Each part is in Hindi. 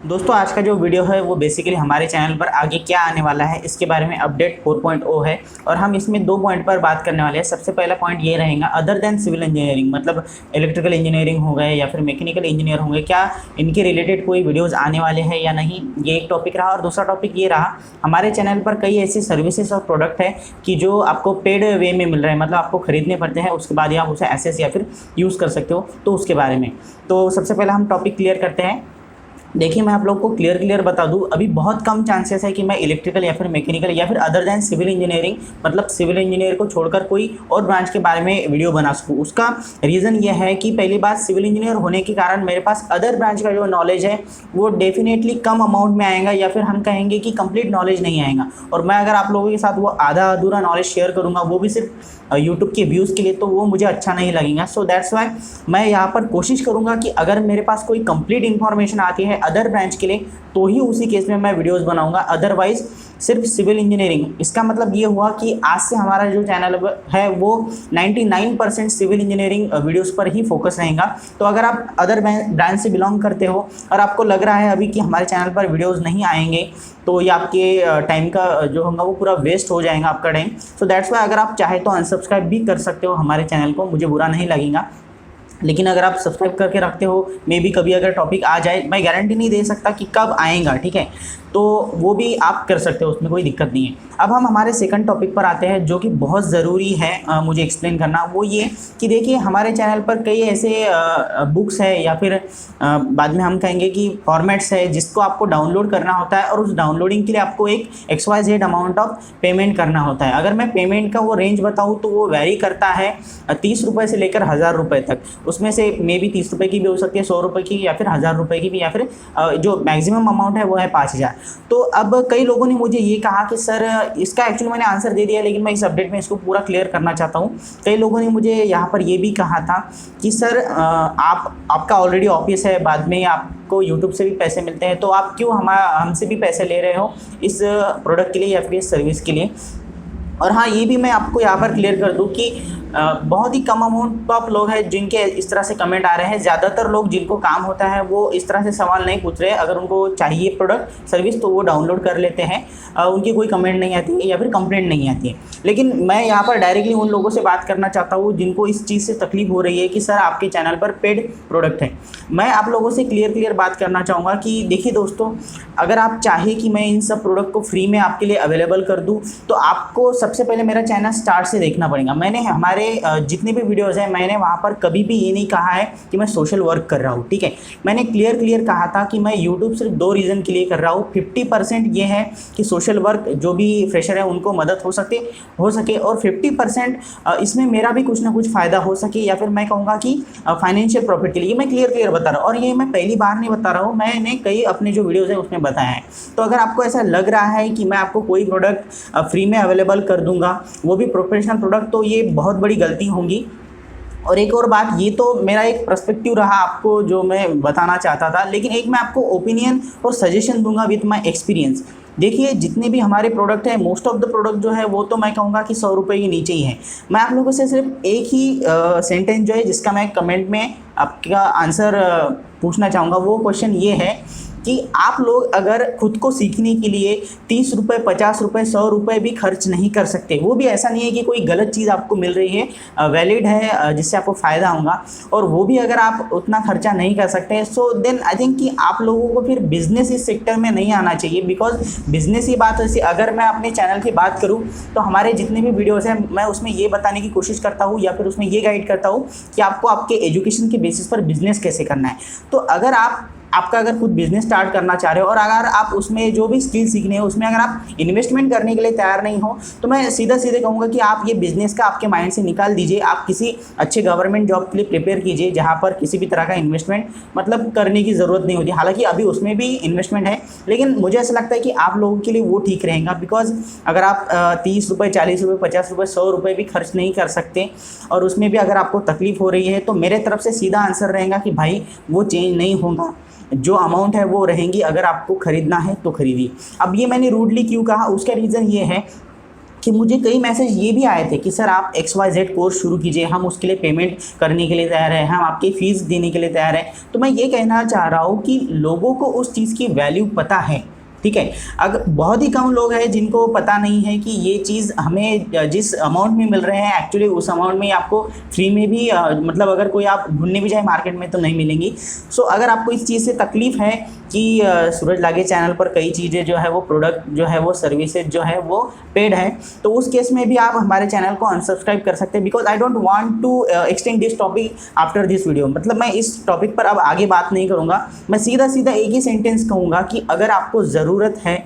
दोस्तों आज का जो वीडियो है वो बेसिकली हमारे चैनल पर आगे क्या आने वाला है इसके बारे में अपडेट 4.0 है और हम इसमें 2 पॉइंट पर बात करने वाले हैं। सबसे पहला पॉइंट ये रहेगा, अदर देन सिविल इंजीनियरिंग मतलब इलेक्ट्रिकल इंजीनियरिंग हो गए या फिर मैकेनिकल इंजीनियर होंगे, क्या इनके रिलेटेड कोई वीडियोज़ आने वाले हैं या नहीं, ये एक टॉपिक रहा। और दूसरा टॉपिक ये रहा, हमारे चैनल पर कई ऐसी सर्विसेज और प्रोडक्ट है कि जो आपको पेड वे में मिल रहे हैं, मतलब आपको खरीदने पड़ते हैं, उसके बाद ही आप उसे एसेस या फिर यूज़ कर सकते हो। तो उसके बारे में तो सबसे पहले हम टॉपिक क्लियर करते हैं। देखिए मैं आप लोग को क्लियर बता दूं, अभी बहुत कम चांसेस है कि मैं इलेक्ट्रिकल या फिर मैकेनिकल या फिर अदर दैन सिविल इंजीनियरिंग मतलब सिविल इंजीनियर को छोड़कर कोई और ब्रांच के बारे में वीडियो बना सकूं। उसका रीज़न ये है कि पहली बात, सिविल इंजीनियर होने के कारण मेरे पास अदर ब्रांच का जो नॉलेज है वो डेफिनेटली कम अमाउंट में आएगा या फिर हम कहेंगे कि कंप्लीट नॉलेज नहीं आएगा। और मैं अगर आप लोगों के साथ वो आधा अधूरा नॉलेज शेयर करूँगा, वो भी सिर्फ यूट्यूब के व्यूज़ के लिए, तो वो मुझे अच्छा नहीं लगेगा। सो दैट्स वाई मैं यहाँ पर कोशिश करूँगा कि अगर मेरे पास कोई कंप्लीट इन्फॉर्मेशन आती है अदर ब्रांच के लिए तो ही उसी केस में मैं वीडियोस बनाऊंगा, अदरवाइज सिर्फ सिविल इंजीनियरिंग। इसका मतलब ये हुआ कि आज से हमारा जो चैनल है वो 99% सिविल इंजीनियरिंग वीडियोस पर ही फोकस रहेगा। तो अगर आप अदर ब्रांच से बिलोंग करते हो और आपको लग रहा है अभी कि हमारे चैनल पर वीडियोस नहीं आएंगे तो ये आपके टाइम का जो होगा वो पूरा वेस्ट हो जाएगा आपका टाइम। सो दैट्स वाई अगर आप चाहे तो अनसब्सक्राइब भी कर सकते हो हमारे चैनल को, मुझे बुरा नहीं लगेगा। लेकिन अगर आप सब्सक्राइब करके रखते हो, मे बी कभी अगर टॉपिक आ जाए, मैं गारंटी नहीं दे सकता कि कब आएगा, ठीक है, तो वो भी आप कर सकते हो, उसमें कोई दिक्कत नहीं है। अब हम हमारे सेकंड टॉपिक पर आते हैं जो कि बहुत ज़रूरी है मुझे एक्सप्लेन करना। वो ये कि देखिए हमारे चैनल पर कई ऐसे बुक्स है या फिर बाद में हम कहेंगे कि फॉर्मेट्स है जिसको आपको डाउनलोड करना होता है और उस डाउनलोडिंग के लिए आपको एक XYZ अमाउंट ऑफ पेमेंट करना होता है। अगर मैं पेमेंट का वो रेंज बताऊँ तो वो वेरी करता है 30 रुपये से लेकर 1000 रुपये तक। उसमें से मे बी 30 रुपये की भी हो सकती है, 100 रुपये की, या फिर 1000 रुपये की भी, या फिर जो मैक्सिमम अमाउंट है वो है 5000। तो अब कई लोगों ने मुझे ये कहा कि सर, इसका एक्चुअली मैंने आंसर दे दिया लेकिन मैं इस अपडेट में इसको पूरा क्लियर करना चाहता हूँ। कई लोगों ने मुझे यहाँ पर ये भी कहा था कि सर आपका ऑलरेडी ऑफिस है, बाद में आपको यूट्यूब से भी पैसे मिलते हैं, तो आप क्यों हमसे भी पैसे ले रहे हो इस प्रोडक्ट के लिए या फिर इस सर्विस के लिए। और हाँ, ये भी मैं आपको यहाँ पर क्लियर कर दूँ कि बहुत ही कम अमाउंट ऑफ लोग हैं जिनके इस तरह से कमेंट आ रहे हैं। ज़्यादातर लोग जिनको काम होता है वो इस तरह से सवाल नहीं पूछ रहे। अगर उनको चाहिए प्रोडक्ट सर्विस तो वो डाउनलोड कर लेते हैं, उनकी कोई कमेंट नहीं आती है या फिर कंप्लेंट नहीं आती है। लेकिन मैं यहाँ पर डायरेक्टली उन लोगों से बात करना चाहता हूँ जिनको इस चीज़ से तकलीफ हो रही है कि सर आपके चैनल पर पेड प्रोडक्ट है। मैं आप लोगों से क्लियर बात करना चाहूँगा कि देखिए दोस्तों, अगर आप चाहे कि मैं इन सब प्रोडक्ट को फ्री में आपके लिए अवेलेबल कर दूँ तो आपको सबसे पहले मेरा चैनल स्टार्ट से देखना पड़ेगा। मैंने हमारे जितने भी वीडियोज़ हैं मैंने वहाँ पर कभी भी ये नहीं कहा है कि मैं सोशल वर्क कर रहा हूँ, ठीक है। मैंने क्लियर कहा था कि मैं यूट्यूब सिर्फ 2 रीज़न के लिए कर रहा हूँ। 50% ये है कि सोशल वर्क जो भी फ्रेशर है उनको मदद हो सके और 50% इसमें मेरा भी कुछ ना कुछ फ़ायदा हो सके, या फिर मैं कहूँगा कि फाइनेंशियल प्रॉफिट के लिए। मैं क्लियर बता रहा हूँ और ये मैं पहली बार नहीं बता रहा हूँ, मैंने कई अपने जो वीडियोज़ हैं उसमें बताया है। तो अगर आपको ऐसा लग रहा है कि मैं आपको कोई प्रोडक्ट फ्री में अवेलेबल कर दूँगा, वो भी प्रोफेशनल प्रोडक्ट, तो ये बहुत बड़ी गलती होगी। और एक और बात, ये तो मेरा एक पर्सपेक्टिव रहा आपको जो मैं बताना चाहता था, लेकिन एक मैं आपको ओपिनियन और सजेशन दूंगा विथ माय एक्सपीरियंस। देखिए जितने भी हमारे प्रोडक्ट हैं, मोस्ट ऑफ द प्रोडक्ट जो है वो तो मैं कहूँगा कि 100 रुपये के नीचे ही है। मैं आप लोगों से सिर्फ एक ही सेंटेंस जो है जिसका मैं कमेंट में आपका आंसर पूछना चाहूँगा, वो क्वेश्चन ये है कि आप लोग अगर खुद को सीखने के लिए 30 रुपये, 50 रुपये, 100 रुपये भी खर्च नहीं कर सकते, वो भी ऐसा नहीं है कि कोई गलत चीज़ आपको मिल रही है, वैलिड है जिससे आपको फ़ायदा होगा, और वो भी अगर आप उतना खर्चा नहीं कर सकते, सो देन आई थिंक कि आप लोगों को फिर बिज़नेस इस सेक्टर में नहीं आना चाहिए। बिकॉज बिज़नेस की बात ऐसी, अगर मैं अपने चैनल की बात करूँ तो हमारे जितने भी वीडियोज़ हैं मैं उसमें ये बताने की कोशिश करता हूँ या फिर उसमें ये गाइड करता हूँ कि आपको आपके एजुकेशन के बेसिस पर बिज़नेस कैसे करना है। तो अगर आपका अगर खुद बिजनेस स्टार्ट करना चाह रहे हो और अगर आप उसमें जो भी स्किल सीखने हो उसमें अगर आप इन्वेस्टमेंट करने के लिए तैयार नहीं हो, तो मैं सीधे कहूँगा कि आप ये बिज़नेस का आपके माइंड से निकाल दीजिए। आप किसी अच्छे गवर्नमेंट जॉब के लिए प्रिपेयर कीजिए जहाँ पर किसी भी तरह का इन्वेस्टमेंट मतलब करने की ज़रूरत नहीं होती। हालांकि अभी उसमें भी इन्वेस्टमेंट है, लेकिन मुझे ऐसा लगता है कि आप लोगों के लिए वो ठीक रहेगा। बिकॉज अगर आप 30 रुपये, 40 रुपये, 50 रुपये, 100 रुपये भी खर्च नहीं कर सकते और उसमें भी अगर आपको तकलीफ हो रही है, तो मेरे तरफ से सीधा आंसर रहेगा कि भाई वो चेंज नहीं होगा, जो अमाउंट है वो रहेंगी। अगर आपको ख़रीदना है तो खरीदिए। अब ये मैंने रूडली क्यों कहा, उसका रीज़न ये है कि मुझे कई मैसेज ये भी आए थे कि सर आप XYZ कोर्स शुरू कीजिए, हम उसके लिए पेमेंट करने के लिए तैयार हैं, हम आपकी फ़ीस देने के लिए तैयार हैं। तो मैं ये कहना चाह रहा हूँ कि लोगों को उस चीज़ की वैल्यू पता है, ठीक है। अगर बहुत ही कम लोग हैं जिनको पता नहीं है कि ये चीज़ हमें जिस अमाउंट में मिल रहे हैं एक्चुअली उस अमाउंट में आपको फ्री में भी मतलब अगर कोई आप ढूंढने भी जाए मार्केट में तो नहीं मिलेंगी। सो अगर आपको इस चीज़ से तकलीफ़ है कि सूरज लागे चैनल पर कई चीज़ें जो है वो प्रोडक्ट जो है वो सर्विसेज जो है वो पेड है, तो उस केस में भी आप हमारे चैनल को अनसब्सक्राइब कर सकते हैं। Because I don't want to extend this topic after this video. मतलब मैं इस टॉपिक पर अब आगे बात नहीं करूँगा, मैं सीधा सीधा एक ही सेंटेंस कहूँगा कि अगर आपको ज़रूरत है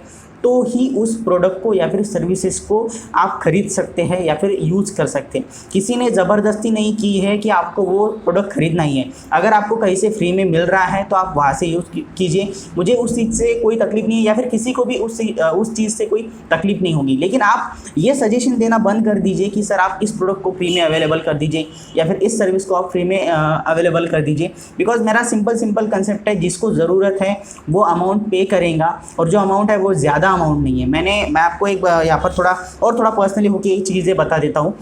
तो ही उस प्रोडक्ट को या फिर सर्विसेज को आप खरीद सकते हैं या फिर यूज़ कर सकते हैं। किसी ने ज़बरदस्ती नहीं की है कि आपको वो प्रोडक्ट खरीदना ही है। अगर आपको कहीं से फ्री में मिल रहा है तो आप वहाँ से यूज़ कीजिए, मुझे उस चीज़ से कोई तकलीफ़ नहीं है या फिर किसी को भी उस चीज़ से कोई तकलीफ़ नहीं होगी। लेकिन आप ये सजेशन देना बंद कर दीजिए कि सर आप इस प्रोडक्ट को फ्री में अवेलेबल कर दीजिए या फिर इस सर्विस को आप फ्री में अवेलेबल कर दीजिए। बिकॉज मेरा सिंपल कंसेप्ट है, जिसको ज़रूरत है वो अमाउंट पे करेगा और जो अमाउंट है वो ज़्यादा अमाउंट नहीं है। मैं आपको एक यहाँ पर थोड़ा पर्सनली होकर एक चीज़ें बता देता हूँ।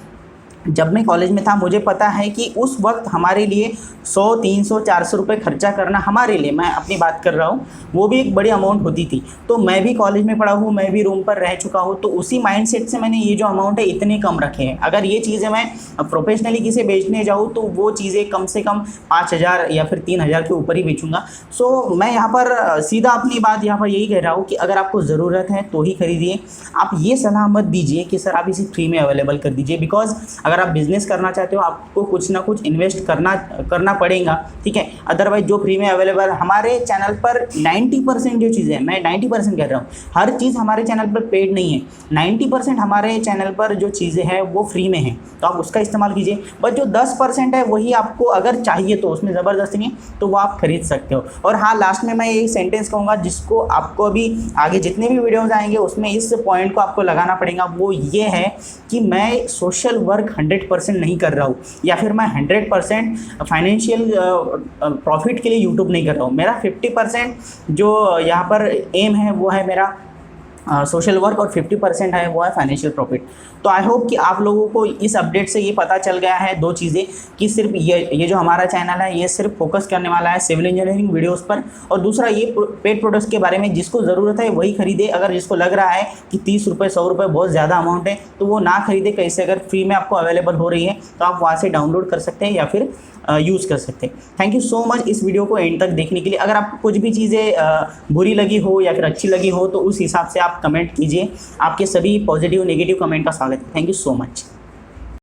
जब मैं कॉलेज में था मुझे पता है कि उस वक्त हमारे लिए 100, 300, 400 रुपये खर्चा करना, हमारे लिए मैं अपनी बात कर रहा हूँ, वो भी एक बड़ी अमाउंट होती थी। तो मैं भी कॉलेज में पढ़ा हूँ, मैं भी रूम पर रह चुका हूँ, तो उसी माइंडसेट से मैंने ये जो अमाउंट है इतने कम रखे हैं। अगर ये चीज़ें मैं प्रोफेशनली किसी बेचने जाऊँ तो वो चीज़ें कम से कम 5,000 या फिर 3,000 के ऊपर ही बेचूंगा। सो मैं यहाँ पर सीधा अपनी बात यहाँ पर यही कह रहा हूँ कि अगर आपको ज़रूरत है तो ही खरीदिए। आप ये सलाह मत दीजिए कि सर आप इसे फ्री में अवेलेबल कर दीजिए। बिकॉज अगर आप बिजनेस करना चाहते हो आपको कुछ ना कुछ इन्वेस्ट करना पड़ेगा, ठीक है। अदरवाइज जो फ्री में अवेलेबल हमारे चैनल पर 90% जो चीज़ें, मैं 90% कह रहा हूँ, हर चीज़ हमारे चैनल पर पेड नहीं है। 90% हमारे चैनल पर जो चीज़ें हैं वो फ्री में हैं, तो आप उसका इस्तेमाल कीजिए। बट जो 10% है वही आपको अगर चाहिए तो उसमें ज़बरदस्ती नहीं तो वो आप खरीद सकते हो। और हाँ, लास्ट में मैं एक सेंटेंस कहूँगा जिसको आपको अभी आगे जितने भी वीडियोज़ आएंगे उसमें इस पॉइंट को आपको लगाना पड़ेगा। वो ये है कि मैं सोशल वर्क 100% नहीं कर रहा हूँ या फिर मैं 100% फाइनेंशियल प्रॉफिट के लिए यूट्यूब नहीं कर रहा हूँ। मेरा 50% जो यहाँ पर एम है वो है मेरा सोशल वर्क और 50% है वो है फाइनेंशियल प्रॉफिट। तो आई होप कि आप लोगों को इस अपडेट से ये पता चल गया है दो चीज़ें, कि सिर्फ ये जो हमारा चैनल है ये सिर्फ फोकस करने वाला है सिविल इंजीनियरिंग वीडियोस पर, और दूसरा ये पेड प्रोडक्ट्स के बारे में जिसको ज़रूरत है वही खरीदे। अगर जिसको लग रहा है कि 30 रुपये 100 रुपये बहुत ज़्यादा अमाउंट है तो वो ना खरीदे। कैसे अगर फ्री में आपको अवेलेबल हो रही है तो आप वहाँ से डाउनलोड कर सकते हैं या फिर यूज़ कर सकते हैं। थैंक यू सो मच इस वीडियो को एंड तक देखने के लिए। अगर आपको कुछ भी चीज़ें बुरी लगी हो या फिर अच्छी लगी हो तो उस हिसाब से आप कमेंट कीजिए। आपके सभी पॉजिटिव नेगेटिव कमेंट का स्वागत है। Thank you so much.